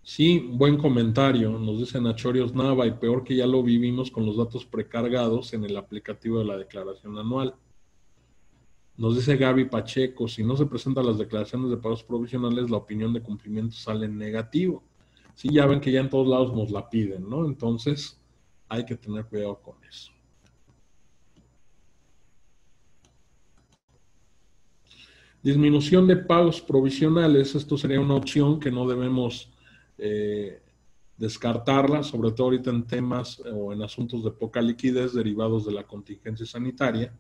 Sí, buen comentario. Nos dice Nachorios Nava, y peor que ya lo vivimos con los datos precargados en el aplicativo de la declaración anual. Nos dice Gaby Pacheco, si no se presentan las declaraciones de pagos provisionales, la opinión de cumplimiento sale en negativo. Sí, ya ven que ya en todos lados nos la piden, ¿no? Entonces, hay que tener cuidado con eso. Disminución de pagos provisionales, esto sería una opción que no debemos descartarla, sobre todo ahorita en temas o en asuntos de poca liquidez derivados de la contingencia sanitaria.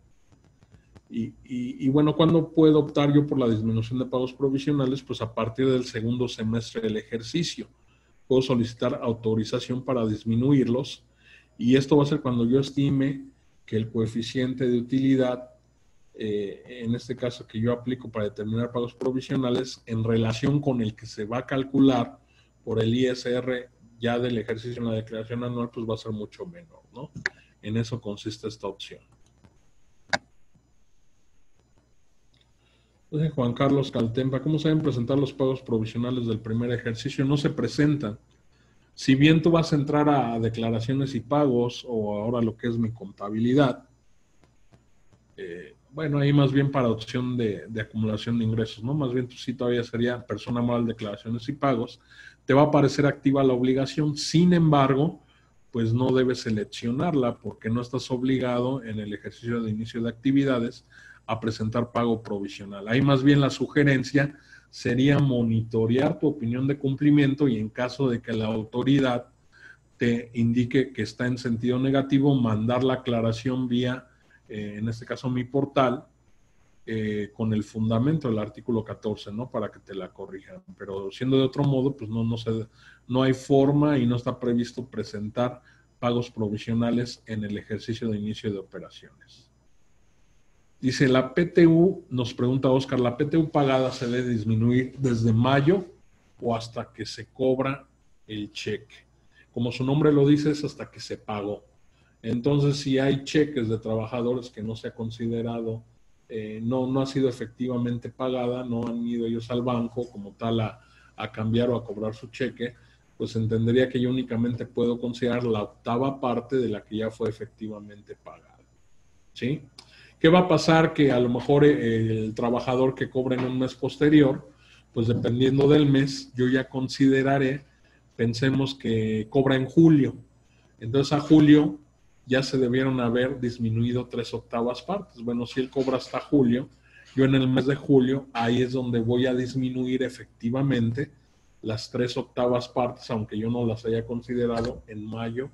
Y bueno, ¿cuándo puedo optar yo por la disminución de pagos provisionales? Pues a partir del segundo semestre del ejercicio. Puedo solicitar autorización para disminuirlos, y esto va a ser cuando yo estime que el coeficiente de utilidad, en este caso que yo aplico para determinar pagos provisionales, en relación con el que se va a calcular por el ISR ya del ejercicio en la declaración anual, pues va a ser mucho menor, ¿no? En eso consiste esta opción. Entonces, Juan Carlos Caltempa, ¿cómo se deben presentar los pagos provisionales del primer ejercicio? No se presentan. Si bien tú vas a entrar a declaraciones y pagos, o ahora lo que es mi contabilidad, bueno, ahí más bien para opción de acumulación de ingresos, ¿no? Más bien tú sí todavía sería persona moral, declaraciones y pagos. Te va a aparecer activa la obligación, sin embargo, pues no debes seleccionarla porque no estás obligado en el ejercicio de inicio de actividades a presentar pago provisional. Ahí más bien la sugerencia sería monitorear tu opinión de cumplimiento, y en caso de que la autoridad te indique que está en sentido negativo, mandar la aclaración vía, en este caso mi portal, con el fundamento del artículo 14, ¿no? Para que te la corrijan. Pero siendo de otro modo, pues no hay forma y no está previsto presentar pagos provisionales en el ejercicio de inicio de operaciones. Dice, la PTU, nos pregunta Oscar, ¿la PTU pagada se debe disminuir desde mayo o hasta que se cobra el cheque? Como su nombre lo dice, es hasta que se pagó. Entonces, si hay cheques de trabajadores que no se ha considerado, no ha sido efectivamente pagada, no han ido ellos al banco como tal a cambiar o a cobrar su cheque, pues entendería que yo únicamente puedo considerar la octava parte de la que ya fue efectivamente pagada. ¿Sí? ¿Qué va a pasar? Que a lo mejor el trabajador que cobra en un mes posterior, pues dependiendo del mes, yo ya consideraré, pensemos que cobra en julio. Entonces a julio ya se debieron haber disminuido 3/8 partes. Bueno, si él cobra hasta julio, yo en el mes de julio, ahí es donde voy a disminuir efectivamente las 3/8 partes, aunque yo no las haya considerado en mayo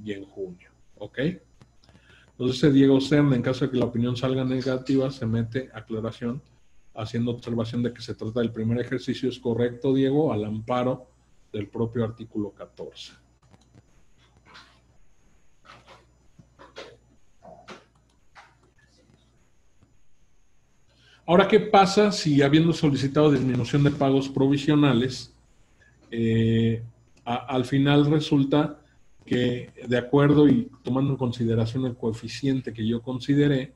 y en junio. ¿Ok? Entonces Diego Serna, en caso de que la opinión salga negativa, se mete aclaración haciendo observación de que se trata del primer ejercicio. Es correcto, Diego, al amparo del propio artículo 14. Ahora, ¿qué pasa si, habiendo solicitado disminución de pagos provisionales, al final resulta que, de acuerdo y tomando en consideración el coeficiente que yo consideré,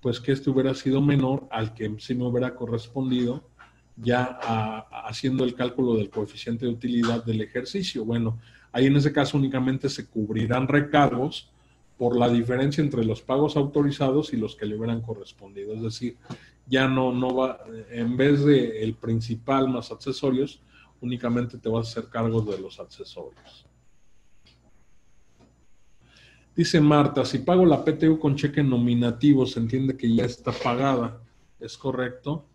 pues que este hubiera sido menor al que sí me hubiera correspondido ya haciendo el cálculo del coeficiente de utilidad del ejercicio? Bueno, ahí en ese caso únicamente se cubrirán recargos por la diferencia entre los pagos autorizados y los que le hubieran correspondido. Es decir, ya no va, en vez de el principal más accesorios, únicamente te vas a hacer cargos de los accesorios. Dice Marta, si pago la PTU con cheque nominativo, se entiende que ya está pagada. ¿Es correcto?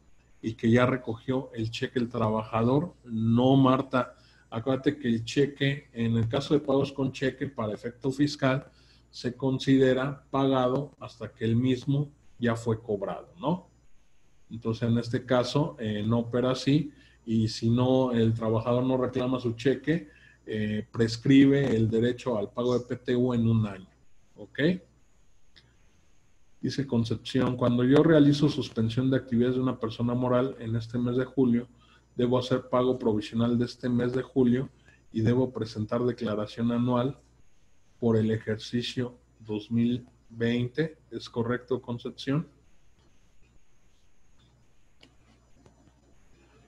Y que ya recogió el cheque el trabajador. No, Marta. Acuérdate que el cheque, en el caso de pagos con cheque para efecto fiscal, se considera pagado hasta que el mismo ya fue cobrado, ¿no? Entonces, en este caso, no opera así, y si no, el trabajador no reclama su cheque, prescribe el derecho al pago de PTU en un año. ¿Ok? Dice Concepción, cuando yo realizo suspensión de actividades de una persona moral en este mes de julio, debo hacer pago provisional de este mes de julio y debo presentar declaración anual por el ejercicio 2020. ¿Es correcto, Concepción?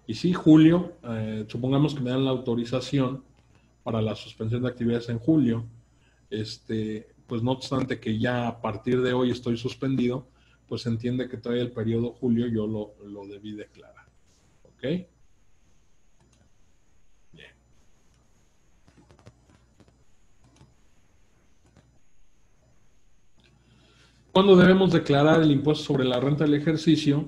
Y sí, julio, supongamos que me dan la autorización para la suspensión de actividades en julio, pues no obstante que ya a partir de hoy estoy suspendido, pues se entiende que todavía el periodo julio yo lo debí declarar. ¿Ok? Bien. ¿Cuándo debemos declarar el impuesto sobre la renta del ejercicio?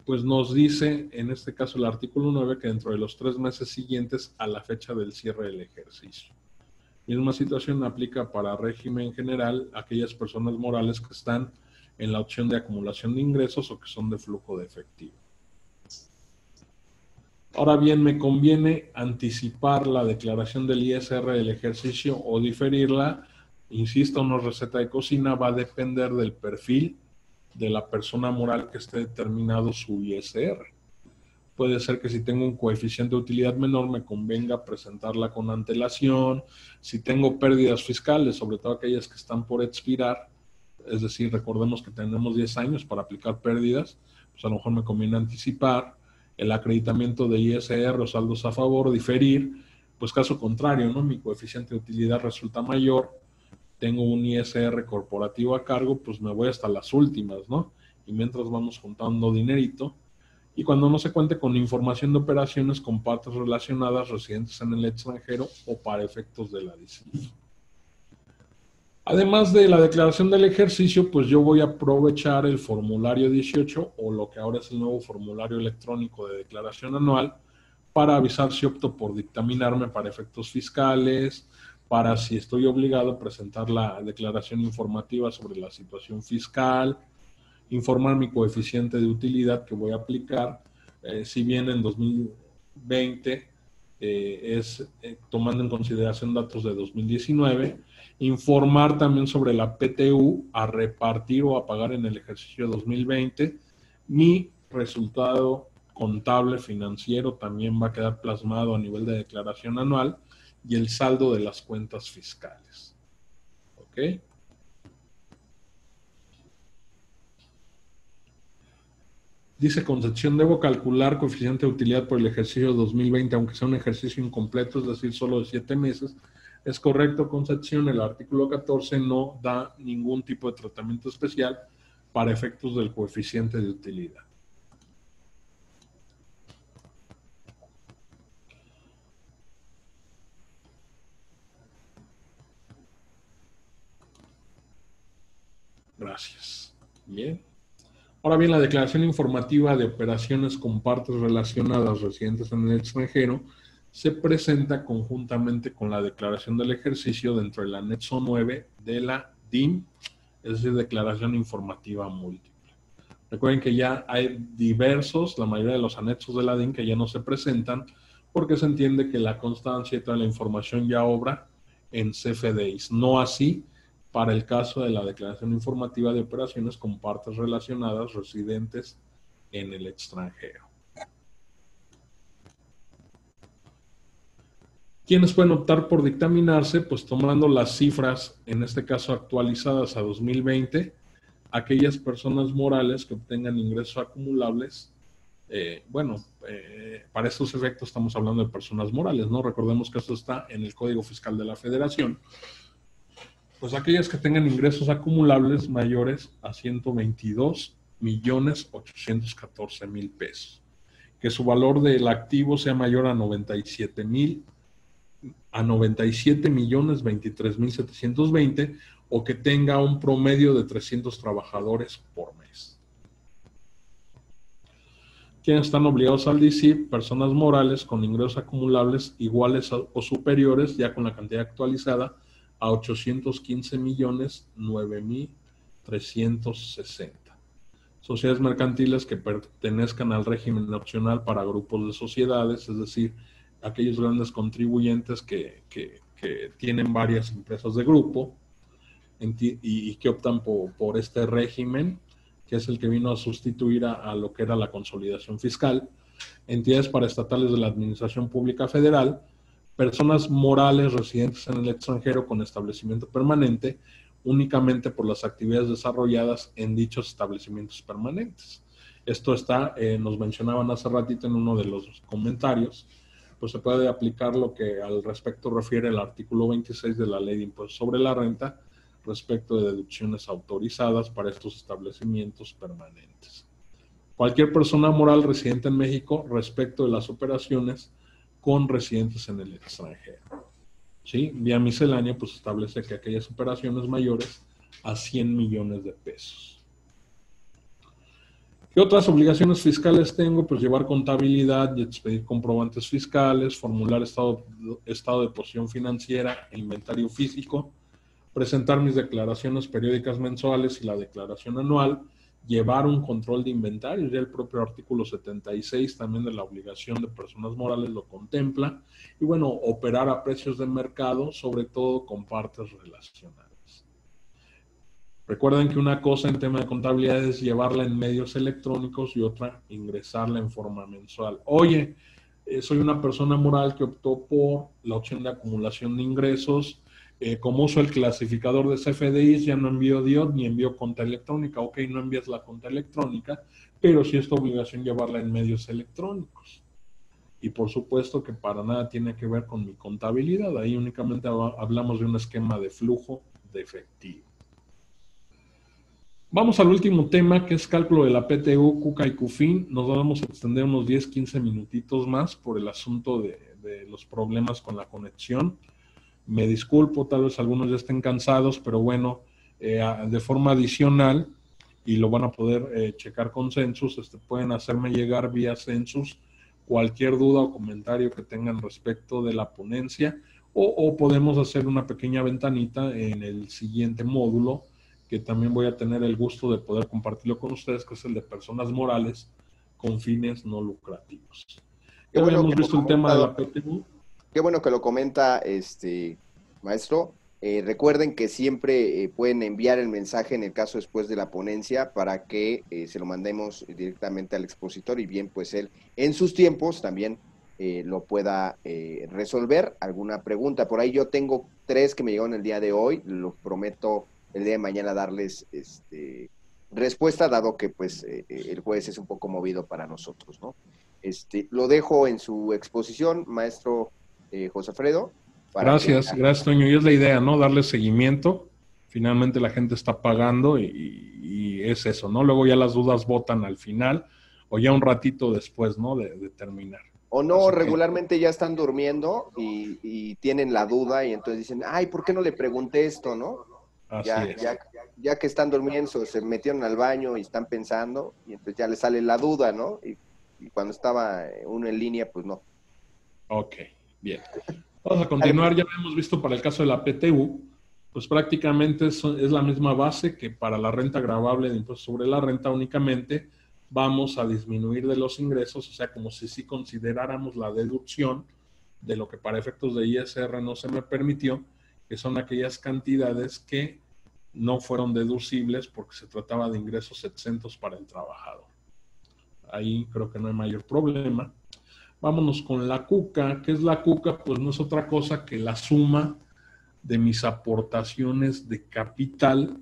Pues nos dice, en este caso el artículo 9, que dentro de los 3 meses siguientes a la fecha del cierre del ejercicio. Misma situación aplica para régimen general aquellas personas morales que están en la opción de acumulación de ingresos o que son de flujo de efectivo. Ahora bien, me conviene anticipar la declaración del ISR del ejercicio o diferirla. Insisto, una receta de cocina va a depender del perfil de la persona moral que esté determinado su ISR. Puede ser que si tengo un coeficiente de utilidad menor me convenga presentarla con antelación. Si tengo pérdidas fiscales, sobre todo aquellas que están por expirar, es decir, recordemos que tenemos 10 años para aplicar pérdidas, pues a lo mejor me conviene anticipar el acreditamiento de ISR o saldos a favor, diferir, pues caso contrario, ¿no? Mi coeficiente de utilidad resulta mayor, tengo un ISR corporativo a cargo, pues me voy hasta las últimas, ¿no? Y mientras vamos juntando dinerito, y cuando no se cuente con información de operaciones con partes relacionadas residentes en el extranjero o para efectos de la DICIF. Además de la declaración del ejercicio, pues yo voy a aprovechar el formulario 18 o lo que ahora es el nuevo formulario electrónico de declaración anual para avisar si opto por dictaminarme para efectos fiscales, para si estoy obligado a presentar la declaración informativa sobre la situación fiscal, informar mi coeficiente de utilidad que voy a aplicar, si bien en 2020 tomando en consideración datos de 2019, informar también sobre la PTU a repartir o a pagar en el ejercicio 2020, mi resultado contable financiero también va a quedar plasmado a nivel de declaración anual y el saldo de las cuentas fiscales. ¿Ok? Dice Concepción, debo calcular coeficiente de utilidad por el ejercicio 2020, aunque sea un ejercicio incompleto, es decir, solo de 7 meses. Es correcto, Concepción, el artículo 14 no da ningún tipo de tratamiento especial para efectos del coeficiente de utilidad. Gracias. Bien. Ahora bien, la declaración informativa de operaciones con partes relacionadas residentes en el extranjero se presenta conjuntamente con la declaración del ejercicio dentro del anexo 9 de la DIM, es decir, declaración informativa múltiple. Recuerden que ya hay diversos, la mayoría de los anexos de la DIM que ya no se presentan porque se entiende que la constancia y toda la información ya obra en CFDIs. No así para el caso de la declaración informativa de operaciones con partes relacionadas residentes en el extranjero. ¿Quiénes pueden optar por dictaminarse? Pues tomando las cifras, en este caso actualizadas a 2020, aquellas personas morales que obtengan ingresos acumulables, para estos efectos estamos hablando de personas morales, ¿no? Recordemos que esto está en el Código Fiscal de la Federación. Pues aquellas que tengan ingresos acumulables mayores a 122.814.000 pesos, que su valor del activo sea mayor a 97.023.720 o que tenga un promedio de 300 trabajadores por mes. ¿Quiénes están obligados al DICIF? Personas morales con ingresos acumulables iguales o superiores, ya con la cantidad actualizada, a 815.009.360. Sociedades mercantiles que pertenezcan al régimen opcional para grupos de sociedades, es decir, aquellos grandes contribuyentes que tienen varias empresas de grupo y que optan por este régimen, que es el que vino a sustituir a lo que era la consolidación fiscal, entidades paraestatales de la Administración Pública Federal, personas morales residentes en el extranjero con establecimiento permanente, únicamente por las actividades desarrolladas en dichos establecimientos permanentes. Esto está, nos mencionaban hace ratito en uno de los comentarios, pues se puede aplicar lo que al respecto refiere el artículo 26 de la Ley de Impuestos sobre la Renta respecto de deducciones autorizadas para estos establecimientos permanentes. Cualquier persona moral residente en México respecto de las operaciones con residentes en el extranjero. ¿Sí? Vía miscelánea, pues establece que aquellas operaciones mayores a 100 millones de pesos. ¿Qué otras obligaciones fiscales tengo? Pues llevar contabilidad y expedir comprobantes fiscales, formular estado de posición financiera e inventario físico, presentar mis declaraciones periódicas mensuales y la declaración anual, llevar un control de inventario, ya el propio artículo 76 también de la obligación de personas morales lo contempla, y bueno, operar a precios de mercado, sobre todo con partes relacionadas. Recuerden que una cosa en tema de contabilidad es llevarla en medios electrónicos y otra ingresarla en forma mensual. Oye, soy una persona moral que optó por la opción de acumulación de ingresos, como uso el clasificador de CFDIs, ya no envío DIOT ni envío cuenta electrónica. Ok, no envías la cuenta electrónica, pero sí es tu obligación llevarla en medios electrónicos. Y por supuesto que para nada tiene que ver con mi contabilidad. Ahí únicamente hablamos de un esquema de flujo de efectivo. Vamos al último tema, que es cálculo de la PTU, CUCA y CUFIN. Nos vamos a extender unos 10-15 minutitos más por el asunto de los problemas con la conexión. Me disculpo, tal vez algunos ya estén cansados, pero bueno, de forma adicional, y lo van a poder checar con Census, pueden hacerme llegar vía Census cualquier duda o comentario que tengan respecto de la ponencia, o podemos hacer una pequeña ventanita en el siguiente módulo, que también voy a tener el gusto de poder compartirlo con ustedes, que es el de personas morales con fines no lucrativos. Ya habíamos visto el tema de la PTU. Qué bueno que lo comenta, maestro. Recuerden que siempre pueden enviar el mensaje en el caso después de la ponencia para que se lo mandemos directamente al expositor y bien, pues él en sus tiempos también lo pueda resolver. ¿Alguna pregunta? Por ahí yo tengo 3 que me llegaron el día de hoy. Lo prometo el día de mañana darles respuesta, dado que pues el jueves es un poco movido para nosotros, ¿no? Lo dejo en su exposición, maestro José Alfredo. Gracias, gracias, Toño. Y es la idea, ¿no? Darle seguimiento. Finalmente la gente está pagando y es eso, ¿no? Luego ya las dudas botan al final o ya un ratito después, ¿no? De terminar. O no, regularmente ya están durmiendo y tienen la duda y entonces dicen, ay, ¿por qué no le pregunté esto, no? Así es. Ya que están durmiendo, se metieron al baño y están pensando y entonces ya les sale la duda, ¿no? Y cuando estaba uno en línea, pues no. Ok, bien. Vamos a continuar. Ya hemos visto para el caso de la PTU, pues prácticamente es la misma base que para la renta gravable de impuestos sobre la renta. Únicamente vamos a disminuir de los ingresos, o sea, como si sí consideráramos la deducción de lo que para efectos de ISR no se me permitió, que son aquellas cantidades que no fueron deducibles porque se trataba de ingresos exentos para el trabajador. Ahí creo que no hay mayor problema. Vámonos con la CUCA. ¿Qué es la CUCA? Pues no es otra cosa que la suma de mis aportaciones de capital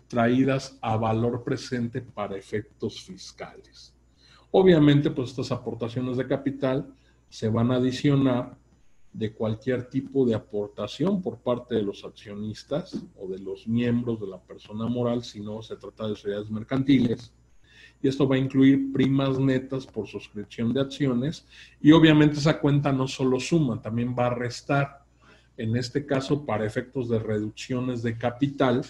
traídas a valor presente para efectos fiscales. Obviamente, pues estas aportaciones de capital se van a adicionar de cualquier tipo de aportación por parte de los accionistas o de los miembros de la persona moral, si no se trata de sociedades mercantiles. Y esto va a incluir primas netas por suscripción de acciones y obviamente esa cuenta no solo suma, también va a restar. En este caso, para efectos de reducciones de capital,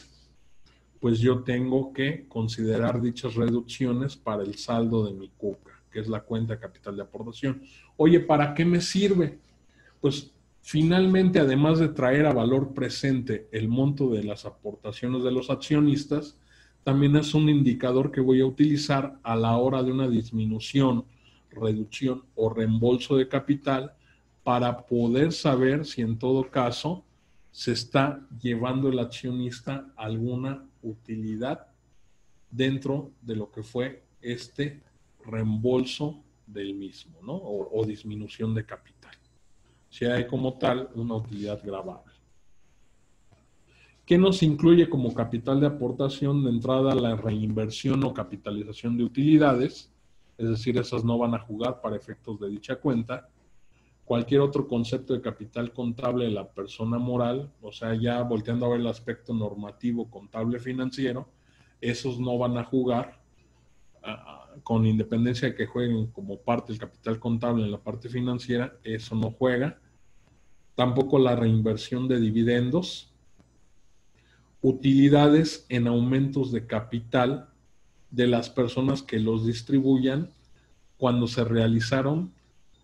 pues yo tengo que considerar dichas reducciones para el saldo de mi CUCA, que es la cuenta de capital de aportación. Oye, ¿para qué me sirve? Pues finalmente, además de traer a valor presente el monto de las aportaciones de los accionistas, también es un indicador que voy a utilizar a la hora de una disminución, reducción o reembolso de capital para poder saber si en todo caso se está llevando el accionista alguna utilidad dentro de lo que fue este reembolso del mismo, ¿no? O disminución de capital. Si hay como tal una utilidad gravable. ¿Qué nos incluye como capital de aportación? De entrada, la reinversión o capitalización de utilidades, es decir, esas no van a jugar para efectos de dicha cuenta. Cualquier otro concepto de capital contable de la persona moral, o sea, ya volteando a ver el aspecto normativo, contable, financiero, esos no van a jugar, con independencia de que jueguen como parte del capital contable en la parte financiera, eso no juega. Tampoco la reinversión de dividendos, utilidades en aumentos de capital de las personas que los distribuyan cuando se realizaron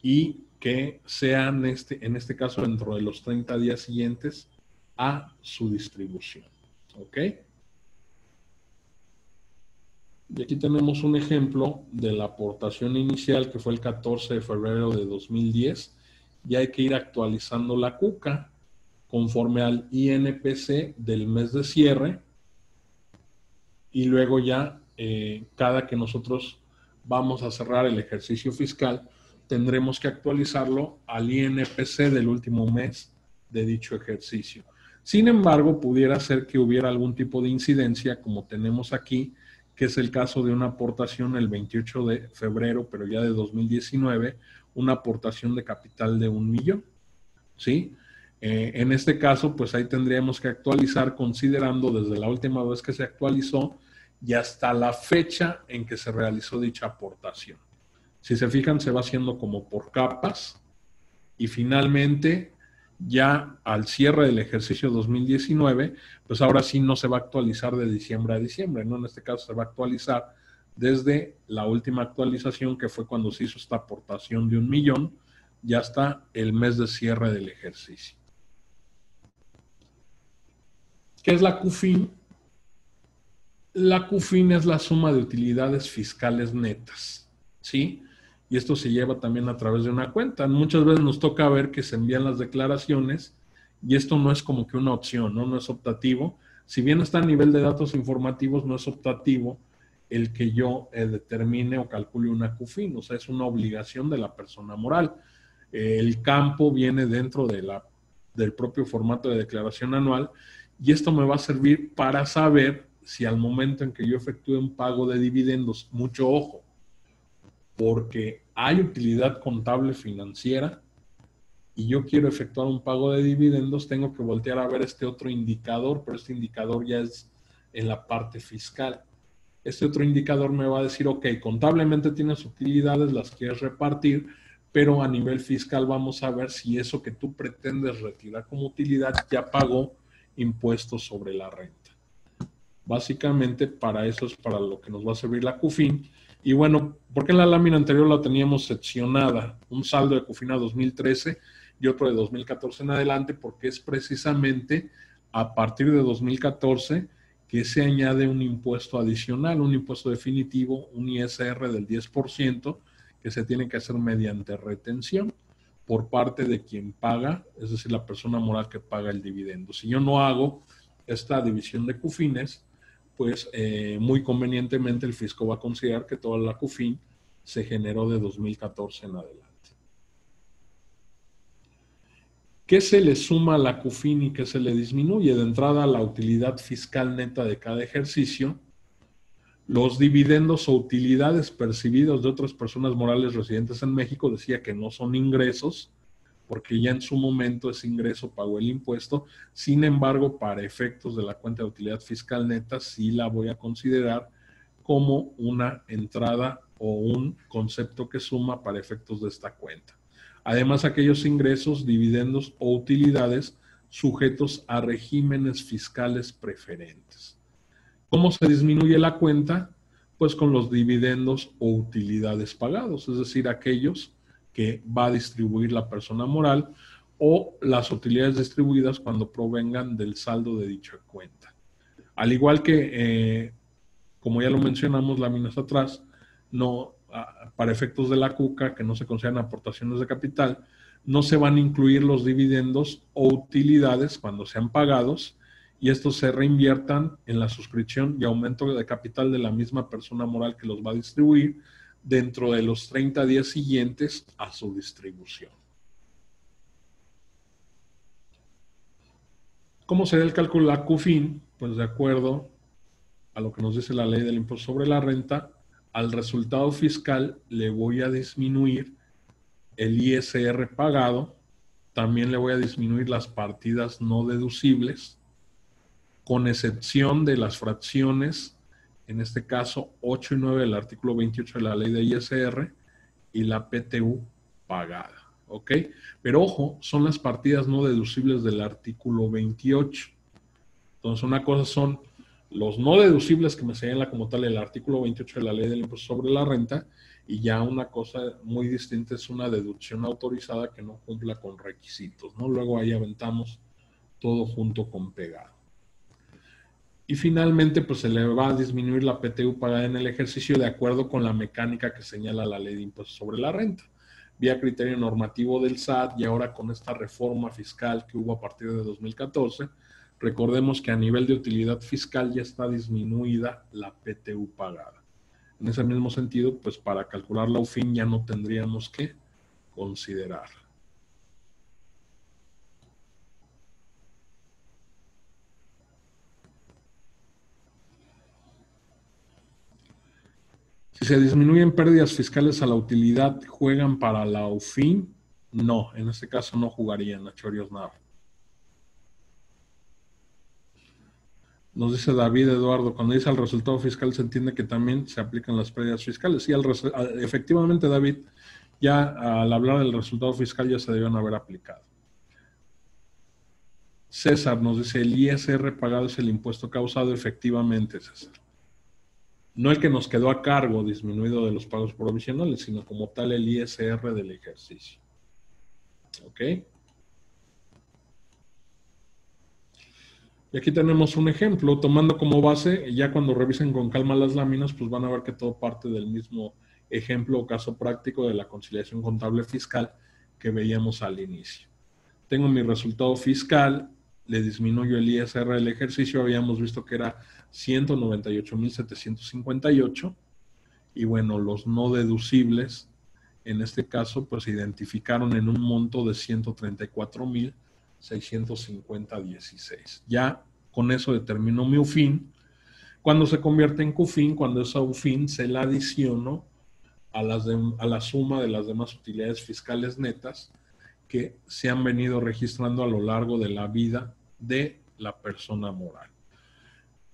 y que sean, en este caso, dentro de los 30 días siguientes a su distribución. ¿Ok? Y aquí tenemos un ejemplo de la aportación inicial que fue el 14 de febrero de 2010 y hay que ir actualizando la CUCA conforme al INPC del mes de cierre y luego ya cada que nosotros vamos a cerrar el ejercicio fiscal tendremos que actualizarlo al INPC del último mes de dicho ejercicio. Sin embargo, pudiera ser que hubiera algún tipo de incidencia como tenemos aquí, que es el caso de una aportación el 28 de febrero, pero ya de 2019, una aportación de capital de 1 millón, ¿sí? En este caso, pues ahí tendríamos que actualizar considerando desde la última vez que se actualizó y hasta la fecha en que se realizó dicha aportación. Si se fijan, se va haciendo como por capas y finalmente ya al cierre del ejercicio 2019, pues ahora sí no se va a actualizar de diciembre a diciembre, ¿no? En este caso se va a actualizar desde la última actualización que fue cuando se hizo esta aportación de 1 millón, ya hasta el mes de cierre del ejercicio. ¿Qué es la CUFIN? La CUFIN es la suma de utilidades fiscales netas, ¿sí? Y esto se lleva también a través de una cuenta. Muchas veces nos toca ver que se envían las declaraciones y esto no es como que una opción, ¿no? No es optativo. Si bien está a nivel de datos informativos, no es optativo el que yo determine o calcule una CUFIN, o sea, es una obligación de la persona moral. El campo viene dentro del propio formato de declaración anual y esto me va a servir para saber si al momento en que yo efectúe un pago de dividendos, mucho ojo, porque hay utilidad contable financiera y yo quiero efectuar un pago de dividendos, tengo que voltear a ver este otro indicador, pero este indicador ya es en la parte fiscal. Este otro indicador me va a decir, ok, contablemente tienes utilidades, las quieres repartir, pero a nivel fiscal vamos a ver si eso que tú pretendes retirar como utilidad ya pagó impuestos sobre la renta. Básicamente para eso es para lo que nos va a servir la CUFIN. Y bueno, porque en la lámina anterior la teníamos seccionada, un saldo de CUFIN a 2013 y otro de 2014 en adelante, porque es precisamente a partir de 2014 que se añade un impuesto adicional, un impuesto definitivo, un ISR del 10%, que se tiene que hacer mediante retención por parte de quien paga, es decir, la persona moral que paga el dividendo. Si yo no hago esta división de CUFINes, pues muy convenientemente el fisco va a considerar que toda la CUFIN se generó de 2014 en adelante. ¿Qué se le suma a la CUFIN y qué se le disminuye? De entrada, la utilidad fiscal neta de cada ejercicio, los dividendos o utilidades percibidos de otras personas morales residentes en México, decía que no son ingresos, porque ya en su momento ese ingreso pagó el impuesto. Sin embargo, para efectos de la cuenta de utilidad fiscal neta, sí la voy a considerar como una entrada o un concepto que suma para efectos de esta cuenta. Además, aquellos ingresos, dividendos o utilidades sujetos a regímenes fiscales preferentes. ¿Cómo se disminuye la cuenta? Pues con los dividendos o utilidades pagados, es decir, aquellos que va a distribuir la persona moral o las utilidades distribuidas cuando provengan del saldo de dicha cuenta. Al igual que, como ya lo mencionamos láminas atrás, no, para efectos de la CUCA, que no se consideran aportaciones de capital, no se van a incluir los dividendos o utilidades cuando sean pagados y estos se reinviertan en la suscripción y aumento de capital de la misma persona moral que los va a distribuir dentro de los 30 días siguientes a su distribución. ¿Cómo será el cálculo de la CUFIN? Pues de acuerdo a lo que nos dice la ley del impuesto sobre la renta, al resultado fiscal le voy a disminuir el ISR pagado, también le voy a disminuir las partidas no deducibles, con excepción de las fracciones, en este caso 8 y 9 del artículo 28 de la ley de ISR y la PTU pagada, ¿ok? Pero ojo, son las partidas no deducibles del artículo 28. Entonces, una cosa son los no deducibles que me señala como tal el artículo 28 de la ley del impuesto sobre la renta, y ya una cosa muy distinta es una deducción autorizada que no cumpla con requisitos, ¿no? Luego ahí aventamos todo junto con pegado. Y finalmente, pues se le va a disminuir la PTU pagada en el ejercicio de acuerdo con la mecánica que señala la ley de impuestos sobre la renta, vía criterio normativo del SAT, y ahora con esta reforma fiscal que hubo a partir de 2014, recordemos que a nivel de utilidad fiscal ya está disminuida la PTU pagada. En ese mismo sentido, pues para calcular la UFIN ya no tendríamos que considerar. Si se disminuyen pérdidas fiscales a la utilidad, ¿juegan para la UFIN? No, en este caso no jugarían, Nacho Nava. Nos dice David Eduardo, cuando dice al resultado fiscal se entiende que también se aplican las pérdidas fiscales. Sí, efectivamente, David, ya al hablar del resultado fiscal ya se debieron haber aplicado. César nos dice, el ISR pagado es el impuesto causado. Efectivamente, César. No el que nos quedó a cargo disminuido de los pagos provisionales, sino como tal el ISR del ejercicio. ¿Ok? Y aquí tenemos un ejemplo, tomando como base, ya cuando revisen con calma las láminas, pues van a ver que todo parte del mismo ejemplo o caso práctico de la conciliación contable fiscal que veíamos al inicio. Tengo mi resultado fiscal, le disminuyo el ISR del ejercicio, habíamos visto que era 198,758, y bueno, los no deducibles, en este caso, pues se identificaron en un monto de 134,650,16. Ya con eso determino mi UFIN. Cuando se convierte en CUFIN, cuando esa UFIN se la adiciono a la suma de las demás utilidades fiscales netas que se han venido registrando a lo largo de la vida de la persona moral.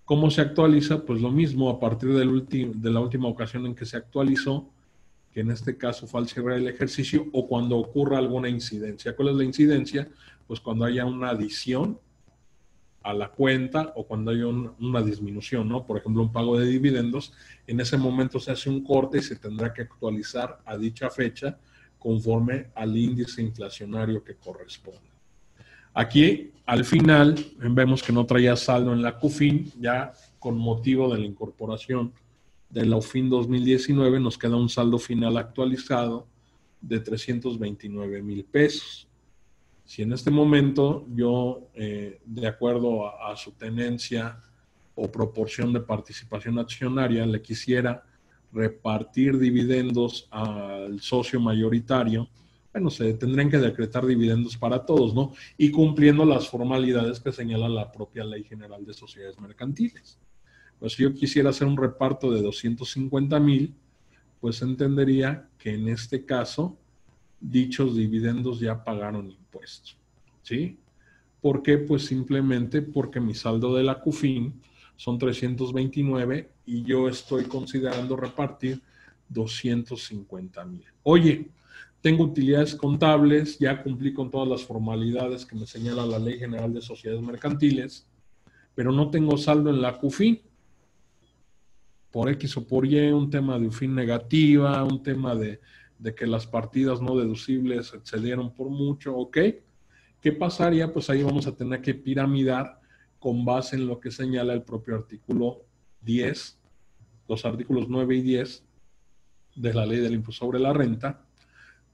¿Cómo se actualiza? Pues lo mismo, a partir de la última ocasión en que se actualizó, que en este caso fue al cierre del ejercicio, o cuando ocurra alguna incidencia. ¿Cuál es la incidencia? Pues cuando haya una adición a la cuenta o cuando haya una disminución, ¿no? Por ejemplo, un pago de dividendos, en ese momento se hace un corte y se tendrá que actualizar a dicha fecha conforme al índice inflacionario que corresponde. Aquí, al final, vemos que no traía saldo en la CUFIN, ya con motivo de la incorporación de la UFIN 2019, nos queda un saldo final actualizado de 329,000 pesos. Si en este momento yo, de acuerdo a su tenencia o proporción de participación accionaria, le quisiera repartir dividendos al socio mayoritario, bueno, se tendrían que decretar dividendos para todos, ¿no? Y cumpliendo las formalidades que señala la propia Ley General de Sociedades Mercantiles. Pues si yo quisiera hacer un reparto de 250,000, pues entendería que en este caso dichos dividendos ya pagaron impuestos, ¿sí? ¿Por qué? Pues simplemente porque mi saldo de la CUFIN son 329 y yo estoy considerando repartir 250,000. Oye, tengo utilidades contables, ya cumplí con todas las formalidades que me señala la Ley General de Sociedades Mercantiles, pero no tengo saldo en la CUFIN. Por X o por Y, un tema de UFIN negativa, un tema de que las partidas no deducibles excedieron por mucho, ¿ok? ¿Qué pasaría? Pues ahí vamos a tener que piramidar con base en lo que señala el propio artículo 10, los artículos 9 y 10 de la Ley del Impuesto sobre la Renta,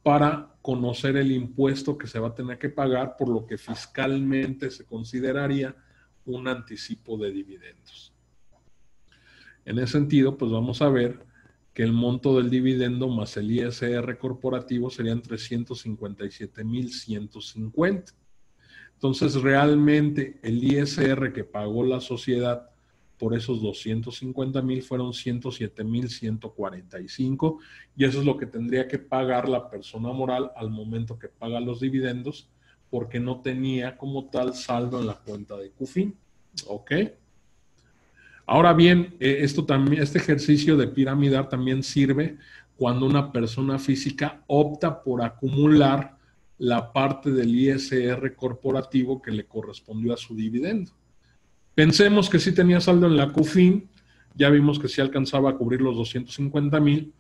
para conocer el impuesto que se va a tener que pagar por lo que fiscalmente se consideraría un anticipo de dividendos. En ese sentido, pues vamos a ver que el monto del dividendo más el ISR corporativo serían 357,150. Entonces, realmente el ISR que pagó la sociedad por esos 250,000 fueron 107,145, y eso es lo que tendría que pagar la persona moral al momento que paga los dividendos, porque no tenía como tal saldo en la cuenta de CUFIN. ¿Ok? Ahora bien, este ejercicio de piramidar también sirve cuando una persona física opta por acumular la parte del ISR corporativo que le correspondió a su dividendo. Pensemos que sí tenía saldo en la CUFIN, ya vimos que sí alcanzaba a cubrir los 250,000,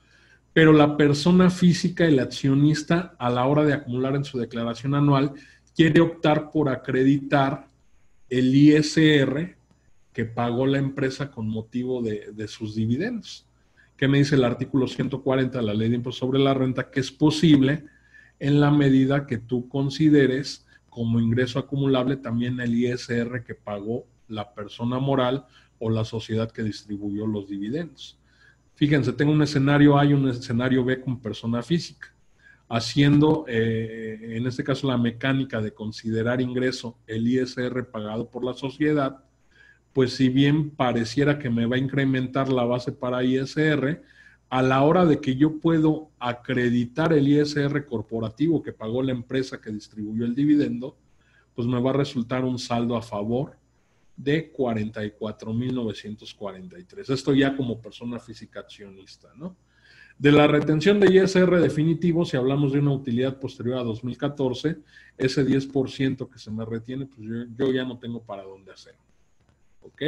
pero la persona física, el accionista, a la hora de acumular en su declaración anual, quiere optar por acreditar el ISR que pagó la empresa con motivo de sus dividendos. ¿Qué me dice el artículo 140 de la Ley de Impuestos sobre la Renta? Que es posible en la medida que tú consideres como ingreso acumulable también el ISR que pagó la persona moral o la sociedad que distribuyó los dividendos. Fíjense, tengo un escenario A y un escenario B con persona física. Haciendo, en este caso, la mecánica de considerar ingreso el ISR pagado por la sociedad, pues si bien pareciera que me va a incrementar la base para ISR, a la hora de que yo puedo acreditar el ISR corporativo que pagó la empresa que distribuyó el dividendo, pues me va a resultar un saldo a favor de 44,943. Esto ya como persona física accionista, ¿no? De la retención de ISR definitivo, si hablamos de una utilidad posterior a 2014, ese 10% que se me retiene, pues yo ya no tengo para dónde hacer. ¿Ok?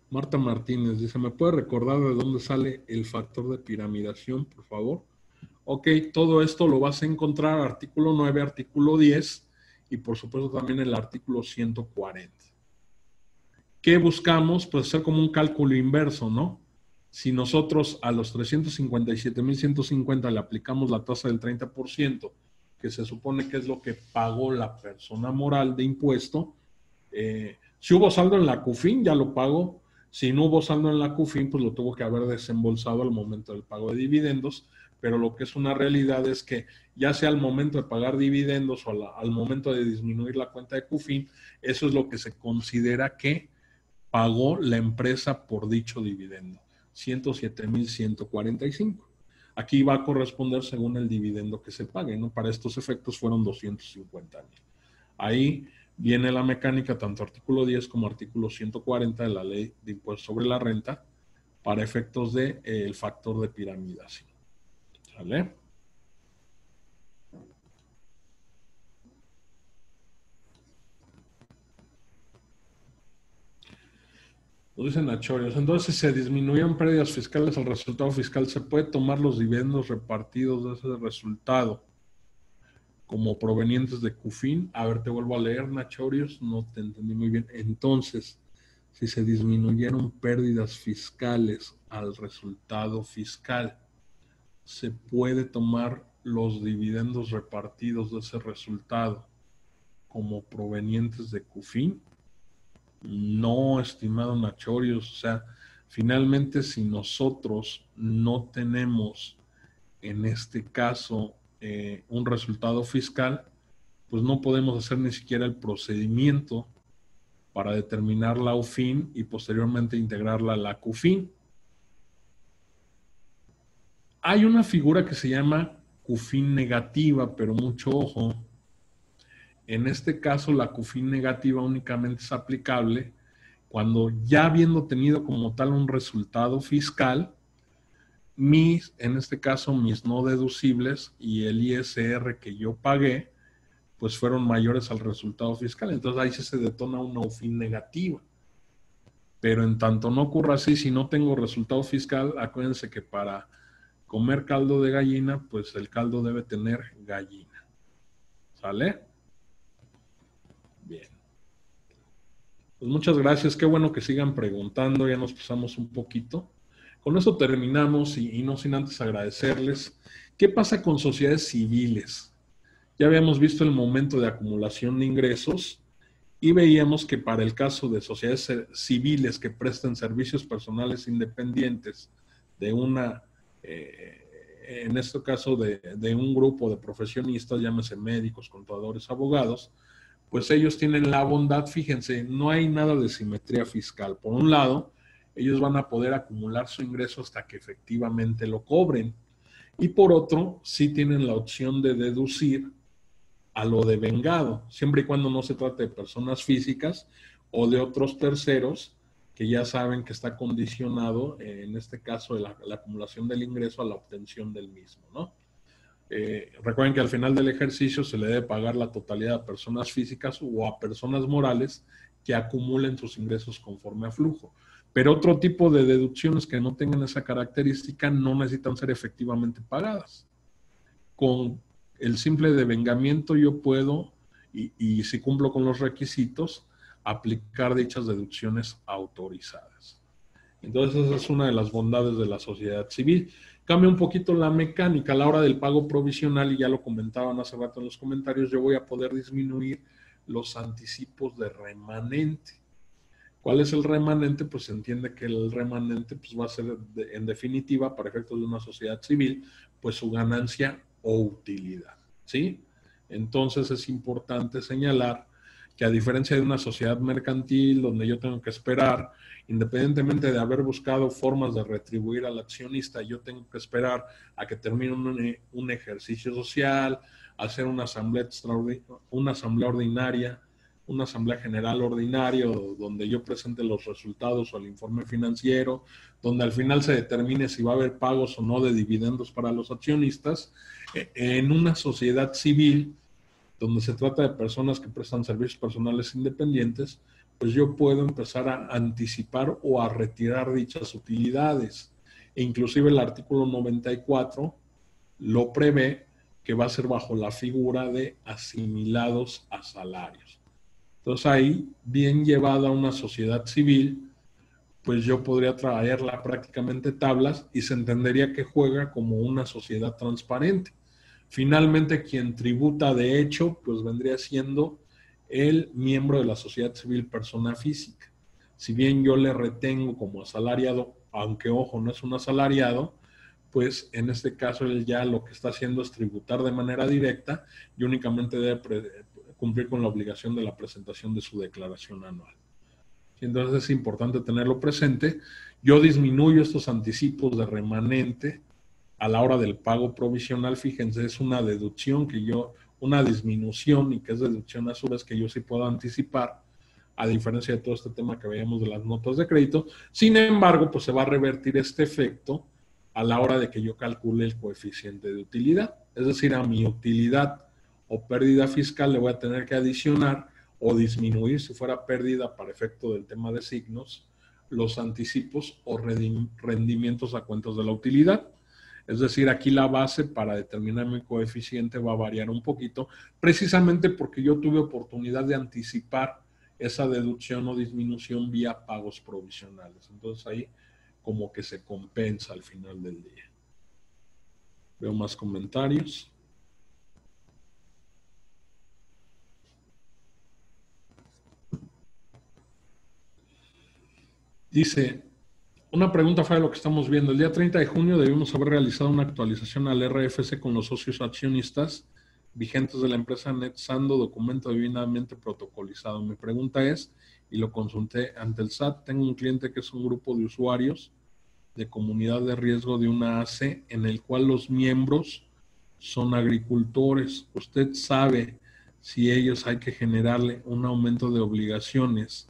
Marta Martínez dice, ¿me puede recordar de dónde sale el factor de piramidación, por favor? Ok, todo esto lo vas a encontrar artículo 9, artículo 10 y por supuesto también el artículo 140. ¿Qué buscamos? Pues hacer como un cálculo inverso, ¿no? Si nosotros a los 357,150 le aplicamos la tasa del 30%, que se supone que es lo que pagó la persona moral de impuesto, si hubo saldo en la CUFIN, ya lo pagó. Si no hubo saldo en la CUFIN, pues lo tuvo que haber desembolsado al momento del pago de dividendos, pero lo que es una realidad es que ya sea al momento de pagar dividendos o al momento de disminuir la cuenta de CUFIN, eso es lo que se considera que pagó la empresa por dicho dividendo, 107,145. Aquí va a corresponder según el dividendo que se pague, ¿no? Para estos efectos fueron 250,000. Ahí viene la mecánica, tanto artículo 10 como artículo 140 de la Ley de Impuestos sobre la Renta, para efectos del factor de piramidación. ¿Sale? Lo dicen Achorios. Entonces, si se disminuyen pérdidas fiscales al resultado fiscal, ¿se puede tomar los dividendos repartidos de ese resultado como provenientes de CUFIN? A ver, te vuelvo a leer, Nachorios, no te entendí muy bien. Entonces, si se disminuyeron pérdidas fiscales al resultado fiscal, ¿se puede tomar los dividendos repartidos de ese resultado como provenientes de CUFIN? No, estimado Nachorios, o sea, finalmente si nosotros no tenemos, en este caso, un resultado fiscal, pues no podemos hacer ni siquiera el procedimiento para determinar la UFIN y posteriormente integrarla a la CUFIN. Hay una figura que se llama CUFIN negativa, pero mucho ojo. En este caso, la CUFIN negativa únicamente es aplicable cuando ya habiendo tenido como tal un resultado fiscal, en este caso, mis no deducibles y el ISR que yo pagué, pues fueron mayores al resultado fiscal. Entonces ahí se detona una UFIN negativa. Pero en tanto no ocurra así, si no tengo resultado fiscal, acuérdense que para comer caldo de gallina, pues el caldo debe tener gallina. ¿Sale? Bien. Pues muchas gracias, qué bueno que sigan preguntando, ya nos pasamos un poquito. Con eso terminamos y no sin antes agradecerles. ¿Qué pasa con sociedades civiles? Ya habíamos visto el momento de acumulación de ingresos y veíamos que para el caso de sociedades civiles que presten servicios personales independientes de una en este caso de un grupo de profesionistas, llámese médicos, contadores, abogados, pues ellos tienen la bondad, fíjense, no hay nada de simetría fiscal. Por un lado, ellos van a poder acumular su ingreso hasta que efectivamente lo cobren. Y por otro, sí tienen la opción de deducir a lo devengado, siempre y cuando no se trate de personas físicas o de otros terceros que ya saben que está condicionado, en este caso, la acumulación del ingreso a la obtención del mismo, ¿no? Recuerden que al final del ejercicio se le debe pagar la totalidad a personas físicas o a personas morales que acumulen sus ingresos conforme a flujo. Pero otro tipo de deducciones que no tengan esa característica no necesitan ser efectivamente pagadas. Con el simple devengamiento yo puedo, y si cumplo con los requisitos, aplicar dichas deducciones autorizadas. Entonces esa es una de las bondades de la sociedad civil. Cambia un poquito la mecánica a la hora del pago provisional, y ya lo comentaban hace rato en los comentarios, yo voy a poder disminuir los anticipos de remanente. ¿Cuál es el remanente? Pues se entiende que el remanente pues va a ser, en definitiva, para efectos de una sociedad civil, pues su ganancia o utilidad, ¿sí? Entonces es importante señalar que a diferencia de una sociedad mercantil donde yo tengo que esperar, independientemente de haber buscado formas de retribuir al accionista, yo tengo que esperar a que termine un ejercicio social, hacer una asamblea ordinaria, una asamblea general ordinaria donde yo presente los resultados o el informe financiero, donde al final se determine si va a haber pagos o no de dividendos para los accionistas. En una sociedad civil donde se trata de personas que prestan servicios personales independientes, pues yo puedo empezar a anticipar o a retirar dichas utilidades. E inclusive el artículo 94 lo prevé, que va a ser bajo la figura de asimilados a salarios. Entonces ahí, bien llevada a una sociedad civil, pues yo podría traerla prácticamente tablas y se entendería que juega como una sociedad transparente. Finalmente, quien tributa de hecho, pues vendría siendo el miembro de la sociedad civil persona física. Si bien yo le retengo como asalariado, aunque ojo, no es un asalariado, pues en este caso él ya lo que está haciendo es tributar de manera directa y únicamente debe cumplir con la obligación de la presentación de su declaración anual. Entonces es importante tenerlo presente. Yo disminuyo estos anticipos de remanente a la hora del pago provisional. Fíjense, es una deducción una disminución, y que es deducción a su vez que yo sí puedo anticipar, a diferencia de todo este tema que veíamos de las notas de crédito. Sin embargo, pues se va a revertir este efecto a la hora de que yo calcule el coeficiente de utilidad. Es decir, a mi utilidad o pérdida fiscal le voy a tener que adicionar o disminuir, si fuera pérdida para efecto del tema de signos, los anticipos o rendimientos a cuentas de la utilidad. Es decir, aquí la base para determinar mi coeficiente va a variar un poquito, precisamente porque yo tuve oportunidad de anticipar esa deducción o disminución vía pagos provisionales. Entonces ahí como que se compensa al final del día. Veo más comentarios. Dice, una pregunta fuera de lo que estamos viendo. El día 30 de junio debimos haber realizado una actualización al RFC con los socios accionistas vigentes de la empresa NetSando, documento debidamente protocolizado. Mi pregunta es, y lo consulté ante el SAT, tengo un cliente que es un grupo de usuarios de comunidad de riesgo de una AC, en el cual los miembros son agricultores. ¿Usted sabe si ellos hay que generarle un aumento de obligaciones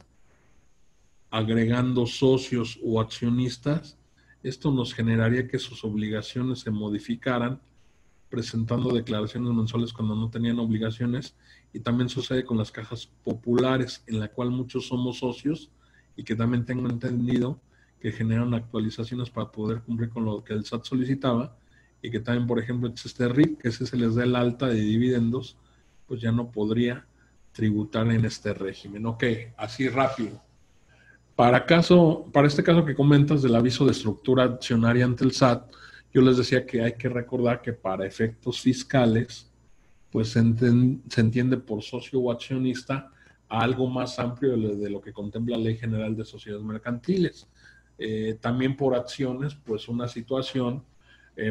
agregando socios o accionistas? Esto nos generaría que sus obligaciones se modificaran, presentando declaraciones mensuales cuando no tenían obligaciones, y también sucede con las cajas populares, en la cual muchos somos socios y que también tengo entendido que generan actualizaciones para poder cumplir con lo que el SAT solicitaba, y que también, por ejemplo, este RIC, que se les da el alta de dividendos, pues ya no podría tributar en este régimen. Ok, así rápido. Para este caso que comentas del aviso de estructura accionaria ante el SAT, yo les decía que hay que recordar que para efectos fiscales, pues se entiende por socio o accionista a algo más amplio de lo que contempla la Ley General de Sociedades Mercantiles. También por acciones, pues una situación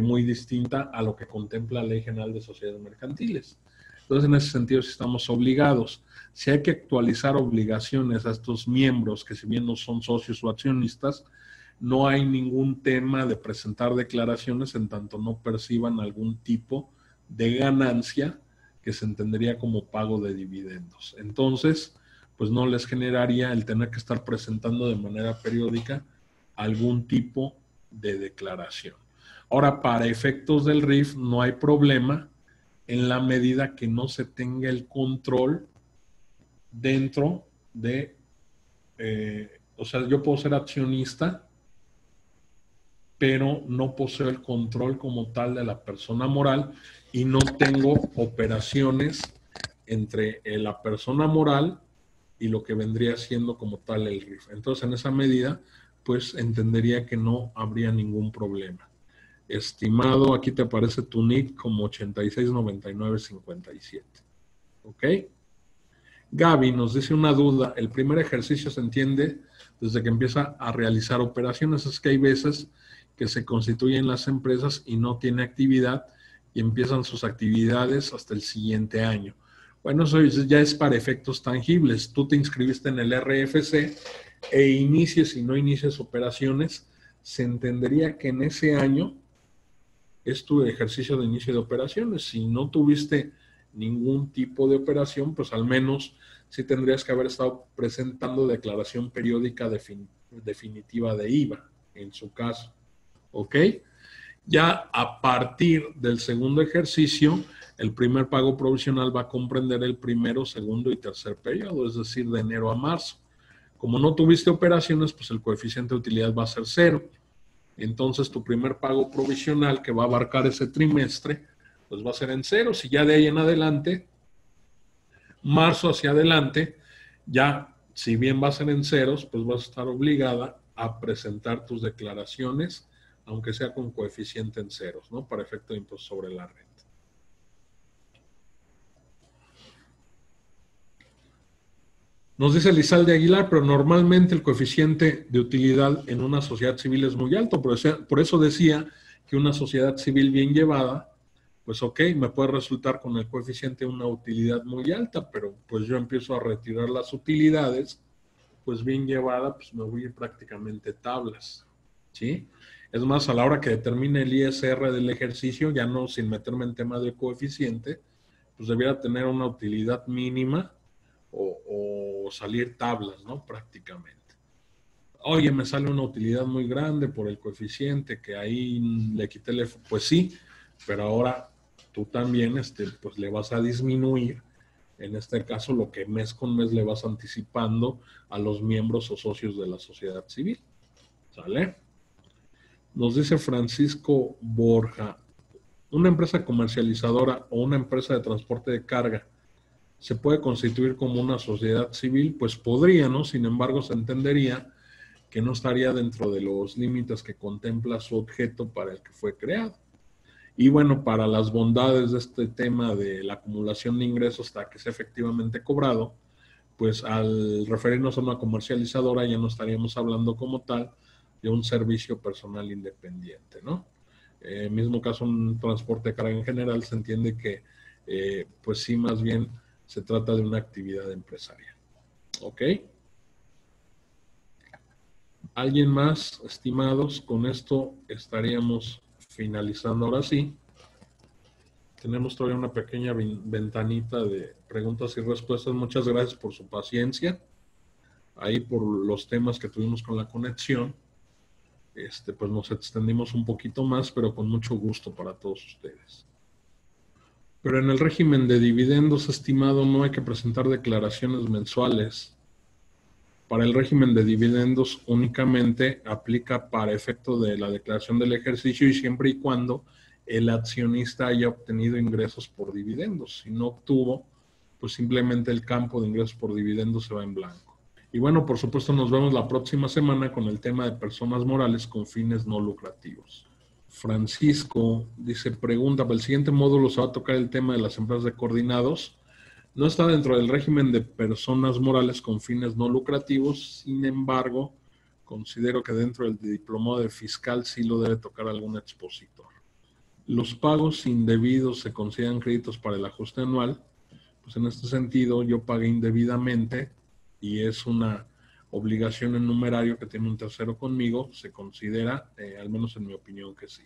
muy distinta a lo que contempla la Ley General de Sociedades Mercantiles. Entonces, en ese sentido, sí estamos obligados. Si hay que actualizar obligaciones a estos miembros, que si bien no son socios o accionistas, no hay ningún tema de presentar declaraciones en tanto no perciban algún tipo de ganancia que se entendería como pago de dividendos. Entonces, pues no les generaría el tener que estar presentando de manera periódica algún tipo de declaración. Ahora, para efectos del RIF no hay problema en la medida que no se tenga el control dentro de, o sea, yo puedo ser accionista, pero no poseo el control como tal de la persona moral y no tengo operaciones entre la persona moral y lo que vendría siendo como tal el RIF. Entonces, en esa medida, pues entendería que no habría ningún problema. Estimado, aquí te aparece tu NIC como 869957. ¿Ok? Gaby nos dice una duda. El primer ejercicio se entiende desde que empieza a realizar operaciones. Es que hay veces que se constituyen las empresas y no tiene actividad y empiezan sus actividades hasta el siguiente año. Bueno, eso ya es para efectos tangibles. Tú te inscribiste en el RFC e inicies y no inicies operaciones, se entendería que en ese año es tu ejercicio de inicio de operaciones. Si no tuviste ningún tipo de operación, pues al menos sí tendrías que haber estado presentando declaración periódica definitiva de IVA, en su caso. ¿Ok? Ya a partir del segundo ejercicio, el primer pago provisional va a comprender el primero, segundo y tercer periodo, es decir, de enero a marzo. Como no tuviste operaciones, pues el coeficiente de utilidad va a ser 0. Entonces tu primer pago provisional que va a abarcar ese trimestre, pues va a ser en 0. Si ya de ahí en adelante, marzo hacia adelante, ya si bien va a ser en ceros, pues vas a estar obligada a presentar tus declaraciones, aunque sea con coeficiente en ceros, ¿no? Para efecto de impuesto sobre la renta. Nos dice Lizalde Aguilar, pero normalmente el coeficiente de utilidad en una sociedad civil es muy alto. Por eso decía que una sociedad civil bien llevada, pues ok, me puede resultar con el coeficiente una utilidad muy alta, pero pues yo empiezo a retirar las utilidades, pues bien llevada, pues me voy a ir prácticamente tablas, ¿sí? Es más, a la hora que determine el ISR del ejercicio, ya no sin meterme en tema de coeficiente, pues debiera tener una utilidad mínima o salir tablas, ¿no? Prácticamente. Oye, me sale una utilidad muy grande por el coeficiente, que ahí le quité el... Pues sí, pero ahora tú también pues le vas a disminuir, en este caso, lo que mes con mes le vas anticipando a los miembros o socios de la sociedad civil. ¿Sale? Nos dice Francisco Borja, una empresa comercializadora o una empresa de transporte de carga se puede constituir como una sociedad civil, pues podría, ¿no? Sin embargo, se entendería que no estaría dentro de los límites que contempla su objeto para el que fue creado. Y bueno, para las bondades de este tema de la acumulación de ingresos hasta que sea efectivamente cobrado, pues al referirnos a una comercializadora ya no estaríamos hablando como tal de un servicio personal independiente, ¿no? Mismo caso, un transporte de carga en general, se entiende que, pues sí, más bien se trata de una actividad empresarial. ¿Ok? ¿Alguien más, estimados? Con esto estaríamos finalizando ahora sí. Tenemos todavía una pequeña ventanita de preguntas y respuestas. Muchas gracias por su paciencia. Ahí por los temas que tuvimos con la conexión. Pues nos extendimos un poquito más, pero con mucho gusto para todos ustedes. Pero en el régimen de dividendos, estimado, no hay que presentar declaraciones mensuales. Para el régimen de dividendos únicamente aplica para efecto de la declaración del ejercicio y siempre y cuando el accionista haya obtenido ingresos por dividendos. Si no obtuvo, pues simplemente el campo de ingresos por dividendos se va en blanco. Y bueno, por supuesto nos vemos la próxima semana con el tema de personas morales con fines no lucrativos. Francisco dice, pregunta, ¿para el siguiente módulo se va a tocar el tema de las empresas de coordinados? No está dentro del régimen de personas morales con fines no lucrativos, sin embargo, considero que dentro del diplomado de fiscal sí lo debe tocar algún expositor. Los pagos indebidos se consideran créditos para el ajuste anual. Pues en este sentido yo pagué indebidamente y es una obligación en numerario que tiene un tercero conmigo, se considera, al menos en mi opinión, que sí.